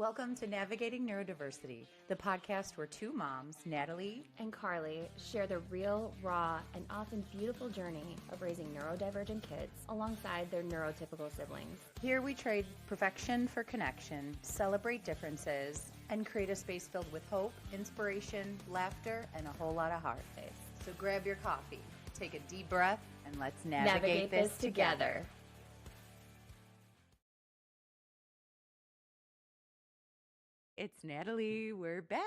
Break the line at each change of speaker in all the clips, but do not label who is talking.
Welcome to Navigating Neurodiversity, the podcast where two moms, Natalie
and Carly, share the real, raw, and often beautiful journey of raising neurodivergent kids alongside their neurotypical siblings.
Here we trade perfection for connection, celebrate differences, and create a space filled with hope, inspiration, laughter, and a whole lot of heart. So grab your coffee, take a deep breath, and let's navigate this together. It's Natalie. We're back.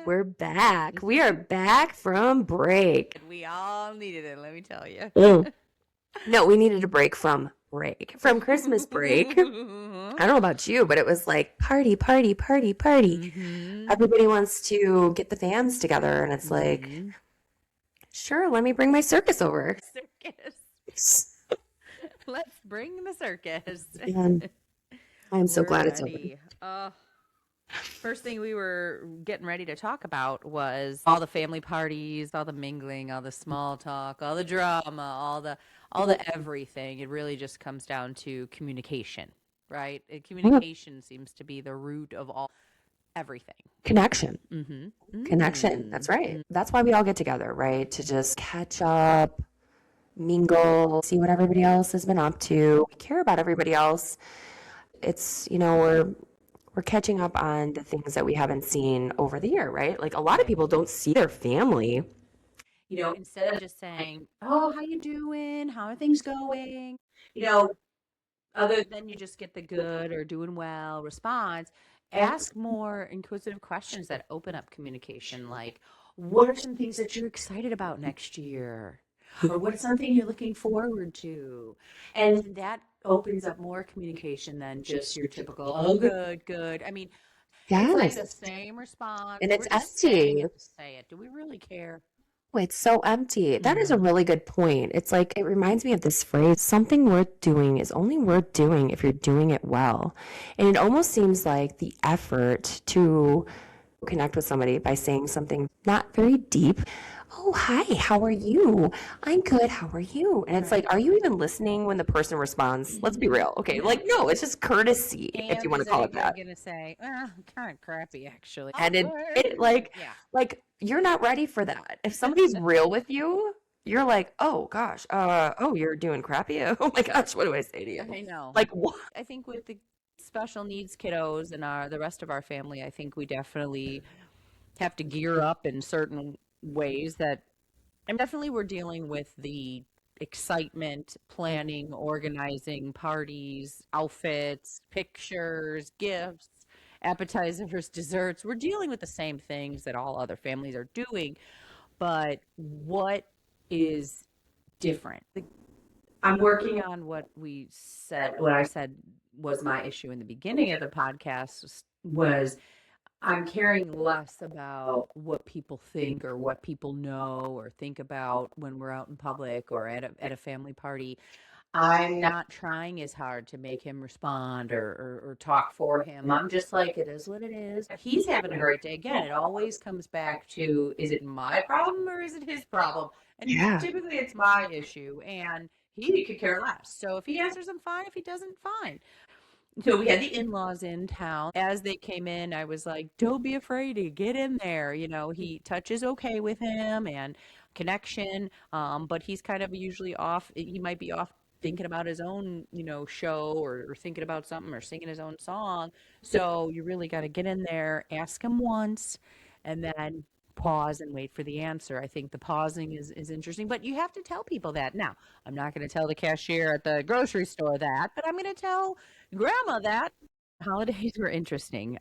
We're back. We are back from break.
We all needed it, let me tell you.
No, we needed a break from Christmas break. I don't know about you, but it was like party.
Mm-hmm.
Everybody wants to get the fans together, and it's like, sure, let me bring my circus over.
Circus. Let's bring the circus.
And I'm so glad it's over.
First thing we were getting ready to talk about was all the family parties, all the mingling, all the small talk, all the drama, all the everything. It really just comes down to communication, right? Communication seems to be the root of everything.
Connection.
Mm-hmm.
Connection. That's right. That's why we all get together, right? To just catch up, mingle, see what everybody else has been up to, care about everybody else. It's, we're catching up on the things that we haven't seen over the year, right? Like a lot of people don't see their family.
Instead of just saying, "Oh, how you doing? How are things going?" Other than you just get the good or doing well response, ask more inquisitive questions that open up communication. Like, what are some things that you're excited about next year? Or what's something you're looking forward to? And that opens up more communication than just your typical, "Oh, good." I mean,
Yes.
it's like the same response.
And it's
We're just saying
empty.
it to say it. Do we really care?
Oh, it's so empty. That is a really good point. It's like, it reminds me of this phrase, something worth doing is only worth doing if you're doing it well. And it almost seems like the effort to connect with somebody by saying something not very deep. "Oh, hi, how are you? I'm good, how are you?" And it's like, are you even listening when the person responds? Let's be real. Okay, no, it's just courtesy, if you want to call it that.
I'm going to say, kind of crappy, actually.
And it you're not ready for that. If somebody's real with you, you're like, "Oh gosh, you're doing crappy. Oh my gosh, what do I say to you?"
I know.
Like, what?
I think with the special needs kiddos and the rest of our family, I think we definitely have to gear up in certain ways that, and definitely we're dealing with the excitement, planning, organizing parties, outfits, pictures, gifts, appetizers, desserts. We're dealing with the same things that all other families are doing, but what is different? I'm working on what I said was my issue in the beginning of the podcast was I'm caring less about what people think or what people know or think about when we're out in public or at a family party. I'm not trying as hard to make him respond or talk for him. I'm just like, it is what it is. He's having a great day. Again, it always comes back to, is it my problem or is it his problem? And typically it's my issue, and he could care less. So if he answers, I'm fine. If he doesn't, fine. So we had the in-laws in town. As they came in, I was like, "Don't be afraid to get in there." He touches okay with him and connection, but he's kind of usually off. He might be off thinking about his own, show or thinking about something or singing his own song. So you really got to get in there, ask him once, and then pause and wait for the answer. I think the pausing is interesting, but you have to tell people that. Now, I'm not going to tell the cashier at the grocery store that, but I'm going to tell grandma that. Holidays were interesting.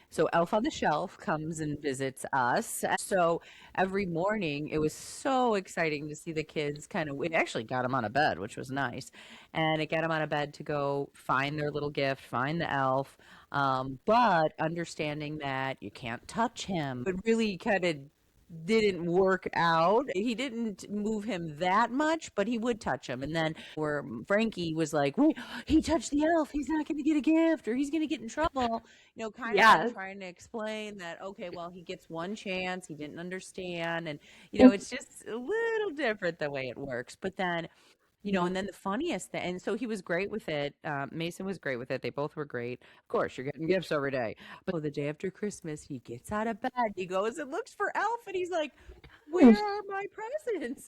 So Elf on the Shelf comes and visits us. So every morning it was so exciting to see the kids it actually got them out of bed, which was nice. And it got them out of bed to go find their little gift, find the elf. But understanding that you can't touch him, it really kind of didn't work out. He didn't move him that much, but he would touch him. And then where Frankie was like, "Wait, he touched the elf. He's not going to get a gift, or he's going to get in trouble." Of trying to explain that, okay, well, he gets one chance. He didn't understand. And, it's just a little different the way it works. But then And then the funniest thing, and so he was great with it. Mason was great with it. They both were great. Of course, you're getting gifts every day. But the day after Christmas, he gets out of bed. He goes and looks for Elf, and he's like, "Where are my presents?"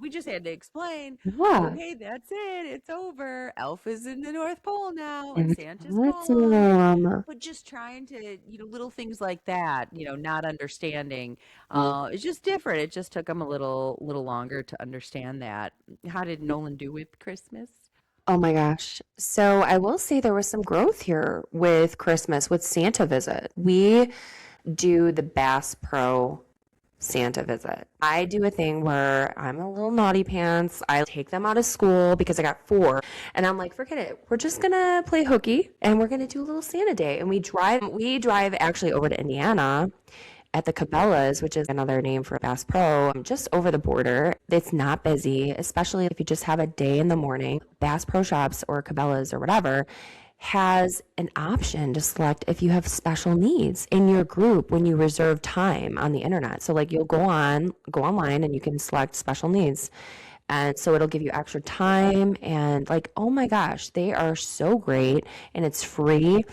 We just had to explain.
Yeah.
Okay, that's it. It's over. Elf is in the North Pole now, and
It's
Santa's gone.
awesome.
But just trying to, little things like that, not understanding. It's just different. It just took him a little longer to understand that. How did Nolan do with Christmas?
Oh my gosh. So I will say there was some growth here with Christmas with Santa visit. We do the Bass Pro Santa visit. I do a thing where I'm a little naughty pants. I take them out of school because I got four. And I'm like, forget it. We're just gonna play hooky and we're gonna do a little Santa day. And we drive actually over to Indiana at the Cabela's, which is another name for Bass Pro, just over the border. It's not busy, especially if you just have a day in the morning. Bass Pro Shops or Cabela's or whatever has an option to select if you have special needs in your group when you reserve time on the internet. So like you'll go online and you can select special needs. And so it'll give you extra time and like, oh my gosh, they are so great and it's free.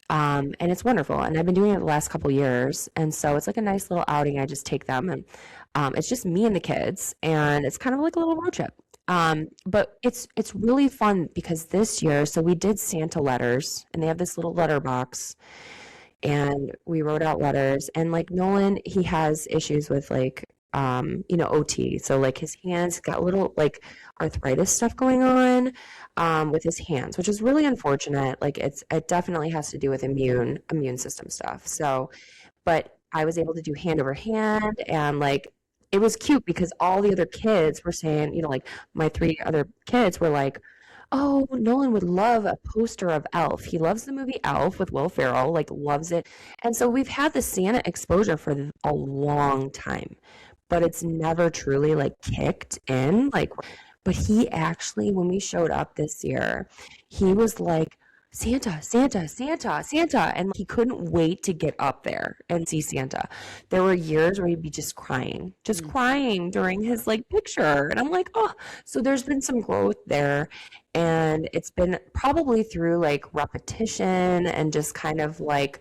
And it's wonderful. And I've been doing it the last couple years. And so it's like a nice little outing. I just take them and it's just me and the kids and it's kind of like a little road trip. But it's really fun because this year, so we did Santa letters and they have this little letter box and we wrote out letters and like Nolan, he has issues with like OT. So like his hands got a little like arthritis stuff going on with his hands, which is really unfortunate. Like it definitely has to do with immune system stuff. So, but I was able to do hand over hand and like it was cute because all the other kids were saying, like my three other kids were like, oh, Nolan would love a poster of Elf. He loves the movie Elf with Will Ferrell, like loves it. And so we've had the Santa exposure for a long time, but it's never truly like kicked in. But he actually, when we showed up this year, he was like, Santa, Santa, Santa, Santa. And he couldn't wait to get up there and see Santa. There were years where he'd be just crying during his like picture. And I'm like, oh, so there's been some growth there. And it's been probably through like repetition and just kind of like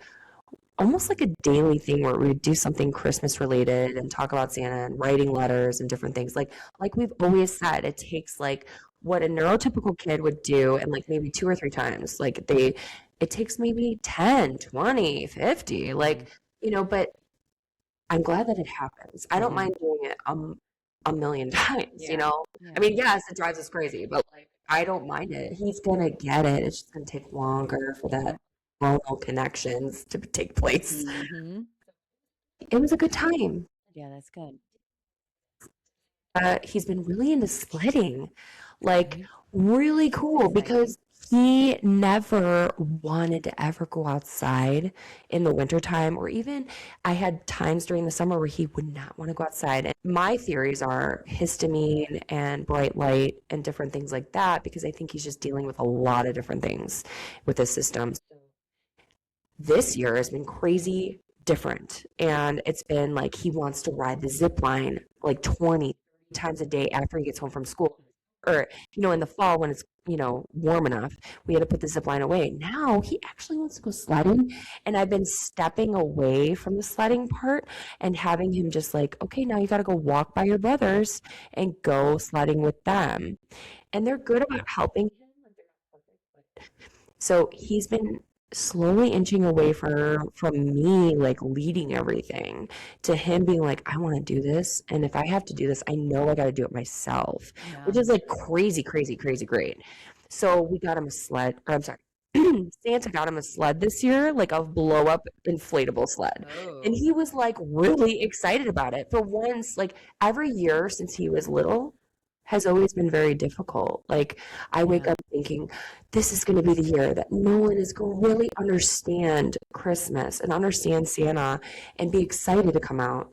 almost like a daily thing where we would do something Christmas related and talk about Santa and writing letters and different things. Like we've always said, it takes like what a neurotypical kid would do and like maybe 2 or 3 times. It takes maybe 10, 20, 50, but I'm glad that it happens. I don't mind doing it a million times,
Yeah.
I mean, yes, it drives us crazy, but like I don't mind it. He's gonna get it. It's just gonna take longer for that neuronal connections to take place.
Mm-hmm.
It was a good time.
Yeah, that's good.
He's been really into sledding, like
Okay.
really cool
Exciting.
because he never wanted to ever go outside in the wintertime, or even I had times during the summer where he would not want to go outside. And my theories are histamine and bright light and different things like that, because I think he's just dealing with a lot of different things with his system. This year has been crazy different. And it's been like he wants to ride the zip line like 20 times a day after he gets home from school. Or, in the fall when it's, warm enough, we had to put the zip line away. Now he actually wants to go sledding. And I've been stepping away from the sledding part and having him just like, okay, now you got to go walk by your brothers and go sledding with them. And they're good about helping him. So he's been slowly inching away from me like leading everything to him being like, I want to do this, and if I have to do this, I know I got to do it myself,
Yeah.
which is like crazy, crazy, crazy great. So we got him a sled, or I'm sorry, Santa got him a sled this year, like a blow up inflatable sled.
Oh.
And he was like really excited about it. For once, like every year since he was little has always been very difficult. Like I wake
Yeah.
up thinking, this is going to be the year that Nolan is going to really understand Christmas and understand Santa and be excited to come out.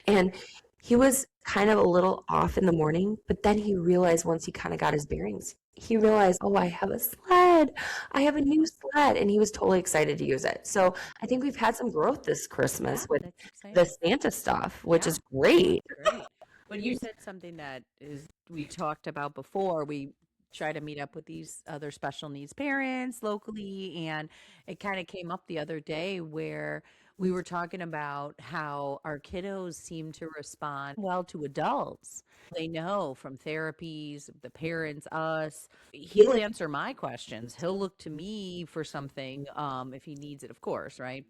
And he was kind of a little off in the morning, but then he realized once he kind of got his bearings, he realized, oh, I have a sled. I have a new sled. And he was totally excited to use it. So I think we've had some growth this Christmas
Yeah,
with
that's exciting.
the Santa stuff, which
Yeah.
is great.
Great. But you said something that is we talked about before. We try to meet up with these other special needs parents locally, and it kind of came up the other day where we were talking about how our kiddos seem to respond well to adults. They know from therapies, the parents, us. He'll answer my questions. He'll look to me for something if he needs it, of course, right?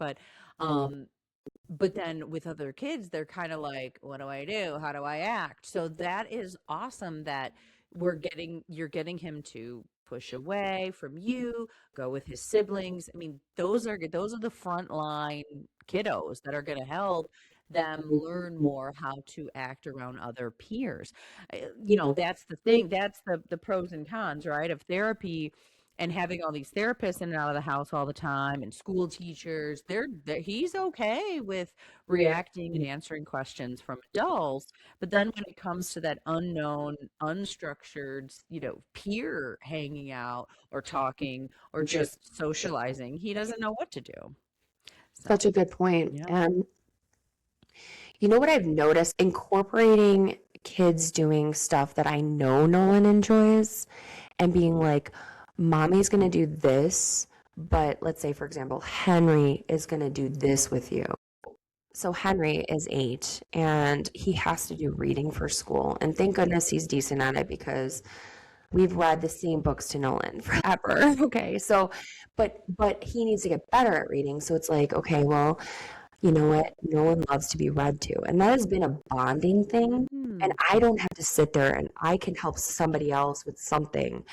Um, but then with other kids, they're kind of like, what do I do? How do I act? So that is awesome that you're getting him to push away from you, go with his siblings. I mean, those are the front line kiddos that are going to help them learn more how to act around other peers. That's the thing. That's the pros and cons, right? Of therapy and having all these therapists in and out of the house all the time and school teachers, he's okay with reacting and answering questions from adults. But then when it comes to that unknown, unstructured, peer hanging out or talking or just socializing, he doesn't know what to do. So,
Such a good point.
yeah.
And you know what I've noticed? Incorporating kids doing stuff that I know Nolan enjoys and being like, mommy's going to do this, but let's say, for example, Henry is going to do this with you. So Henry is 8 and he has to do reading for school. And thank goodness he's decent at it because we've read the same books to Nolan forever. Okay. So, but he needs to get better at reading. So it's like, okay, well, you know what? Nolan loves to be read to. And that has been a bonding thing. And I don't have to sit there and I can help somebody else with something.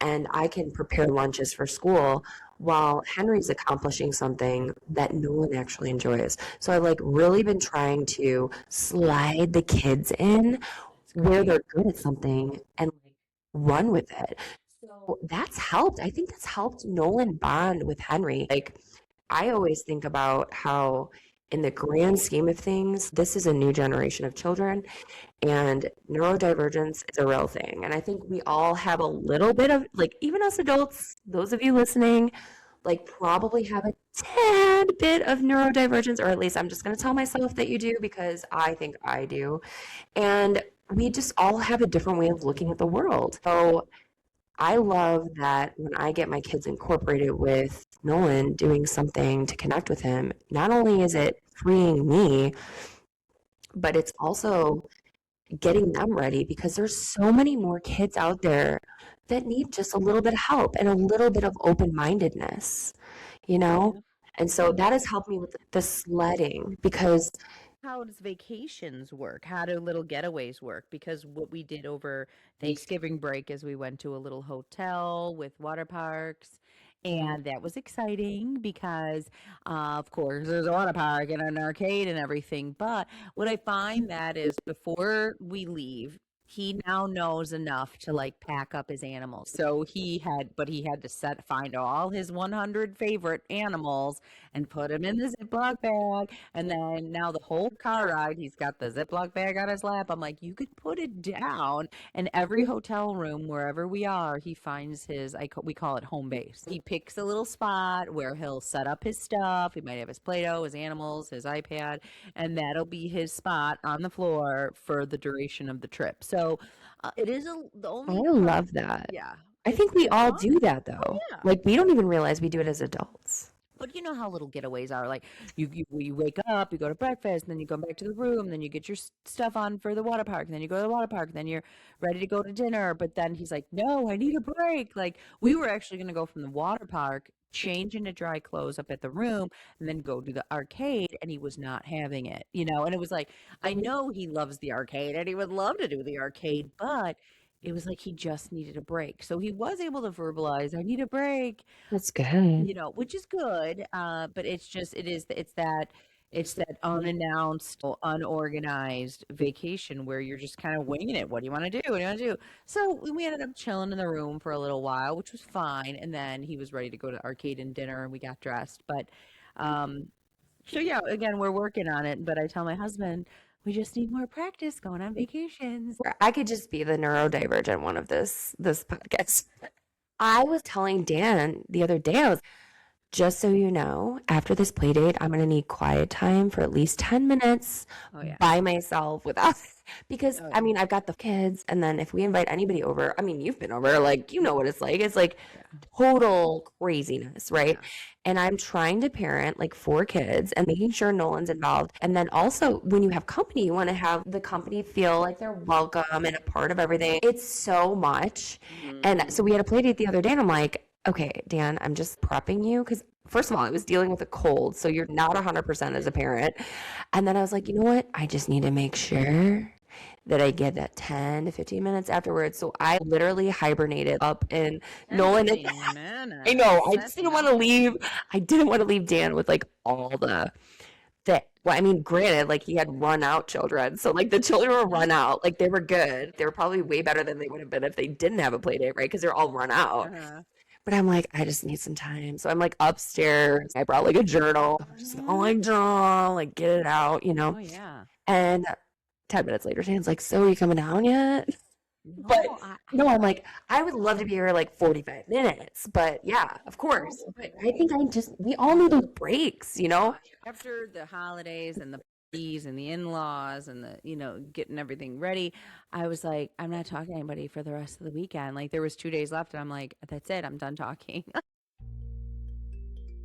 And I can prepare lunches for school while Henry's accomplishing something that Nolan actually enjoys. So I've like really been trying to slide the kids in where they're good at something and like run with it. So that's helped. I think that's helped Nolan bond with Henry. Like I always think about how in the grand scheme of things, this is a new generation of children and neurodivergence is a real thing. And I think we all have a little bit of, like, even us adults, those of you listening, like, probably have a tad bit of neurodivergence, or at least I'm just going to tell myself that you do because I think I do. And we just all have a different way of looking at the world. So I love that when I get my kids incorporated with Nolan doing something to connect with him, not only is it freeing me, but it's also getting them ready because there's so many more kids out there that need just a little bit of help and a little bit of open-mindedness, you know? And so that has helped me with the sledding because
How does vacations work? How do little getaways work? Because what we did over Thanksgiving break is we went to a little hotel with water parks. And that was exciting because, of course, there's a water park and an arcade and everything. But what I find that is before we leave, he now knows enough to like pack up his animals. So he had to find all his 100 favorite animals and put them in the Ziploc bag. And then now the whole car ride, he's got the Ziploc bag on his lap. I'm like, you could put it down. And every hotel room, wherever we are, he finds we call it home base. He picks a little spot where he'll set up his stuff. He might have his Play-Doh, his animals, his iPad, and that'll be his spot on the floor for the duration of the trip. So it is the only.
I love that.
Yeah.
I think we all do that
Oh,
though.
yeah.
Like we don't even realize we do it as adults.
But you know how little getaways are. Like you wake up, you go to breakfast, and then you go back to the room, then you get your stuff on for the water park, and then you go to the water park, then you're ready to go to dinner. But then he's like, "No, I need a break." Like we were actually going to go from the water park, change into dry clothes up at the room, and then go to the arcade, and he was not having it. And it was like, I know he loves the arcade, and he would love to do the arcade, but it was like he just needed a break. So he was able to verbalize, "I need a break."
That's good.
Which is good. But it's that unannounced, unorganized vacation where you're just kind of winging it. What do you want to do? What do you want to do? So we ended up chilling in the room for a little while, which was fine. And then he was ready to go to arcade and dinner, and we got dressed. But so yeah, again, we're working on it. But I tell my husband, we just need more practice going on vacations.
I could just be the neurodivergent one of this podcast. I was telling Dan the other day, I was just so you know, after this play date, I'm going to need quiet time for at least 10 minutes
Oh yeah.
by myself without Because
Oh,
I
yeah.
mean, I've got the kids, and then if we invite anybody over, I mean, you've been over, like, you know what it's like. It's like
Yeah.
total craziness, right?
Yeah.
And I'm trying to parent like 4 kids and making sure Nolan's involved. And then also, when you have company, you want to have the company feel like they're welcome and a part of everything. It's so much. And so we had a play date the other day, and I'm like, okay, Dan, I'm just prepping you because first of all, I was dealing with a cold, so you're not 100% as a parent. And then I was like, you know what? I just need to make sure that I get that 10 to 15 minutes afterwards. So I literally hibernated up in
10 to
Nolan.
15
I know.
minutes.
I just
That's
didn't want to
nothing.
leave. I didn't want to leave Dan with like all well, I mean, granted, like he had run out children. So like the children were run out. Like they were good. They were probably way better than they would have been if they didn't have a play date, right? Because they're all run out.
Uh-huh.
But I'm like, I just need some time. So I'm like upstairs. I brought like a journal. I'm just gonna like journal, like get it out,
Oh, yeah.
And 10 minutes later, Dan's like, so are you coming down yet? But
No, I,
no, I'm like, I would love to be here like 45 minutes. But yeah, of course. But I think we all need those breaks.
after the holidays and the parties and the in-laws and the getting everything ready, I was like, I'm not talking to anybody for the rest of the weekend. Like there was 2 days left, and I'm like, that's it. I'm done talking.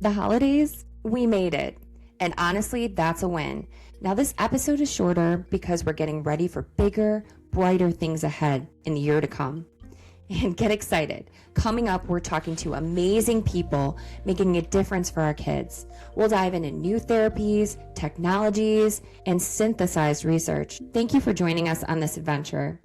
The holidays, we made it. And honestly, that's a win. Now, this episode is shorter because we're getting ready for bigger, brighter things ahead in the year to come. And get excited. Coming up, we're talking to amazing people making a difference for our kids. We'll dive into new therapies, technologies, and synthesized research. Thank you for joining us on this adventure.